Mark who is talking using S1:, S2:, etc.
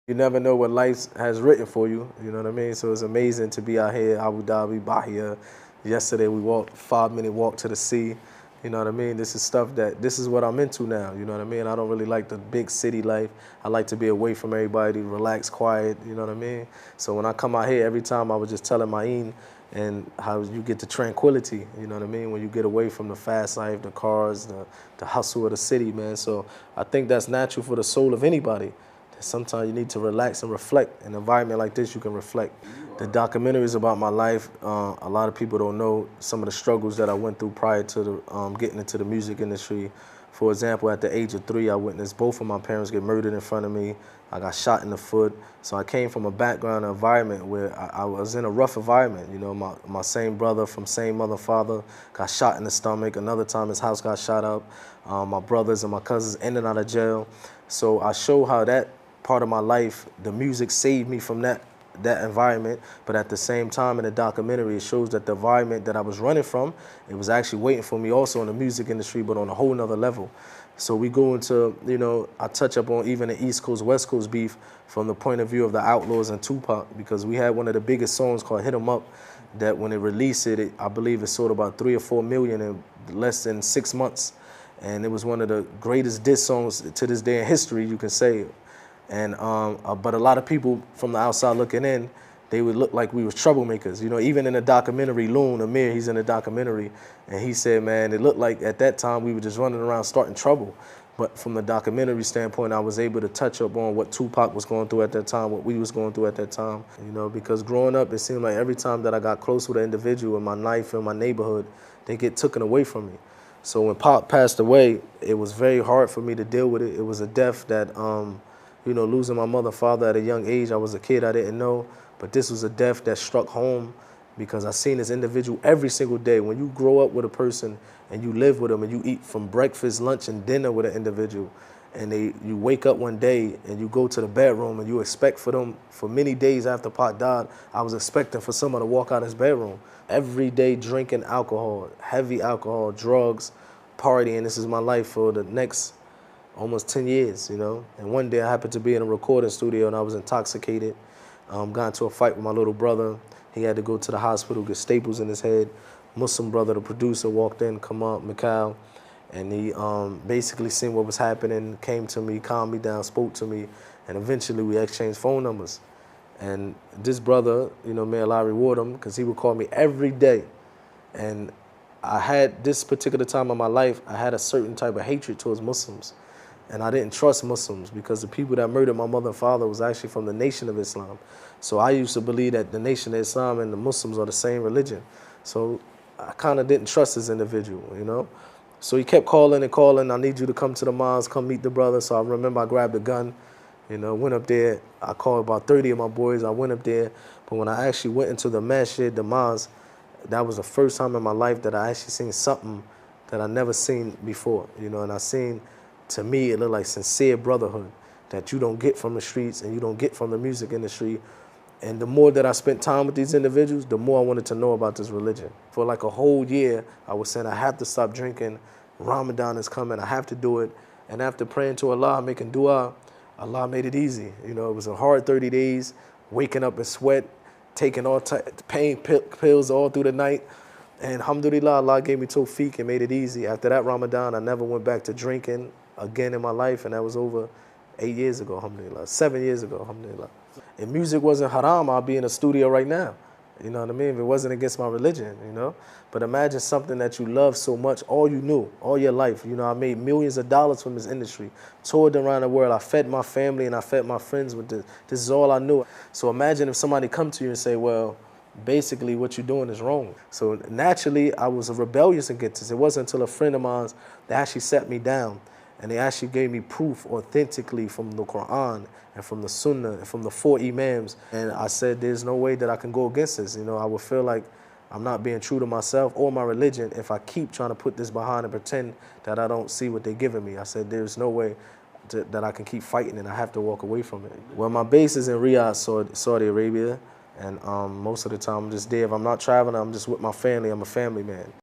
S1: You never know what life has written for you, you know what I mean? So it's amazing to be out here, Abu Dhabi, Bahia. Yesterday we walked 5-minute walk to the sea. You know what I mean? This is what I'm into now, you know what I mean? I don't really like the big city life. I like to be away from everybody, relax, quiet, you know what I mean? So when I come out here, every time I was just telling Ma'een and how you get the tranquility, you know what I mean? When you get away from the fast life, the cars, the hustle of the city, man. So I think that's natural for the soul of anybody. Sometimes you need to relax and reflect. In an environment like this, you can reflect. The documentary is about my life. A lot of people don't know some of the struggles that I went through prior to getting into the music industry. For example, at the age of 3, I witnessed both of my parents get murdered in front of me. I got shot in the foot. So I came from a background environment where I was in a rough environment. You know, my same brother from same mother, father got shot in the stomach. Another time his house got shot up. My brothers and my cousins in and out of jail. So I show how that part of my life, the music saved me from that environment, but at the same time in the documentary, it shows that the environment that I was running from, it was actually waiting for me also in the music industry, but on a whole nother level. So we go into, you know, I touch up on even the East Coast, West Coast beef from the point of view of the Outlawz and Tupac, because we had one of the biggest songs called Hit 'Em Up, that when it released I believe it sold about 3 or 4 million in less than 6 months. And it was one of the greatest diss songs to this day in history, you can say. And but a lot of people from the outside looking in, they would look like we was troublemakers. You know, even in the documentary, Loon, Amir, he's in the documentary, and he said, man, it looked like at that time we were just running around starting trouble. But from the documentary standpoint, I was able to touch up on what Tupac was going through at that time, what we was going through at that time. You know, because growing up, it seemed like every time that I got close with an individual in my life, in my neighborhood, they get taken away from me. So when Pop passed away, it was very hard for me to deal with it. It was a death that, you know, losing my mother and father at a young age. I was a kid, I didn't know. But this was a death that struck home because I seen this individual every single day. When you grow up with a person and you live with them and you eat from breakfast, lunch, and dinner with an individual, and you wake up one day and you go to the bedroom and you expect for them, for many days after Pop died, I was expecting for someone to walk out his bedroom. Every day drinking alcohol, heavy alcohol, drugs, partying. This is my life for the next almost 10 years, you know. And one day I happened to be in a recording studio and I was intoxicated. Got into a fight with my little brother. He had to go to the hospital, get staples in his head. Muslim brother, the producer, walked in, come up, Mikhail, and he basically seen what was happening, came to me, calmed me down, spoke to me, and eventually we exchanged phone numbers. And this brother, you know, may Allah reward him, because he would call me every day. And I had this particular time of my life, I had a certain type of hatred towards Muslims. And I didn't trust Muslims because the people that murdered my mother and father was actually from the Nation of Islam. So I used to believe that the Nation of Islam and the Muslims are the same religion. So I kind of didn't trust this individual, you know. So he kept calling and calling, I need you to come to the mosque, come meet the brother. So I remember I grabbed a gun, you know, went up there. I called about 30 of my boys. I went up there. But when I actually went into the masjid, the mosque, that was the first time in my life that I actually seen something that I never seen before, you know. And I seen, to me, it looked like sincere brotherhood that you don't get from the streets and you don't get from the music industry. And the more that I spent time with these individuals, the more I wanted to know about this religion. For like a whole year, I was saying I have to stop drinking. Ramadan is coming, I have to do it. And after praying to Allah, making dua, Allah made it easy. You know, it was a hard 30 days, waking up in sweat, taking all pain pills all through the night. And alhamdulillah, Allah gave me tawfiq and made it easy. After that Ramadan, I never went back to drinking again in my life, and that was over 8 years ago, alhamdulillah, 7 years ago, alhamdulillah. If music wasn't haram, I'd be in a studio right now. You know what I mean? If it wasn't against my religion, you know? But imagine something that you love so much, all you knew, all your life. You know, I made millions of dollars from this industry, toured around the world. I fed my family and I fed my friends with this. This is all I knew. So imagine if somebody come to you and say, well, basically what you're doing is wrong. So naturally, I was rebellious against this. It wasn't until a friend of mine that actually sat me down and they actually gave me proof authentically from the Quran and from the Sunnah and from the 4 Imams. And I said, there's no way that I can go against this. You know, I would feel like I'm not being true to myself or my religion if I keep trying to put this behind and pretend that I don't see what they're giving me. I said, there's no way that I can keep fighting and I have to walk away from it. Well, my base is in Riyadh, Saudi Arabia. And most of the time I'm just there. If I'm not traveling, I'm just with my family. I'm a family man.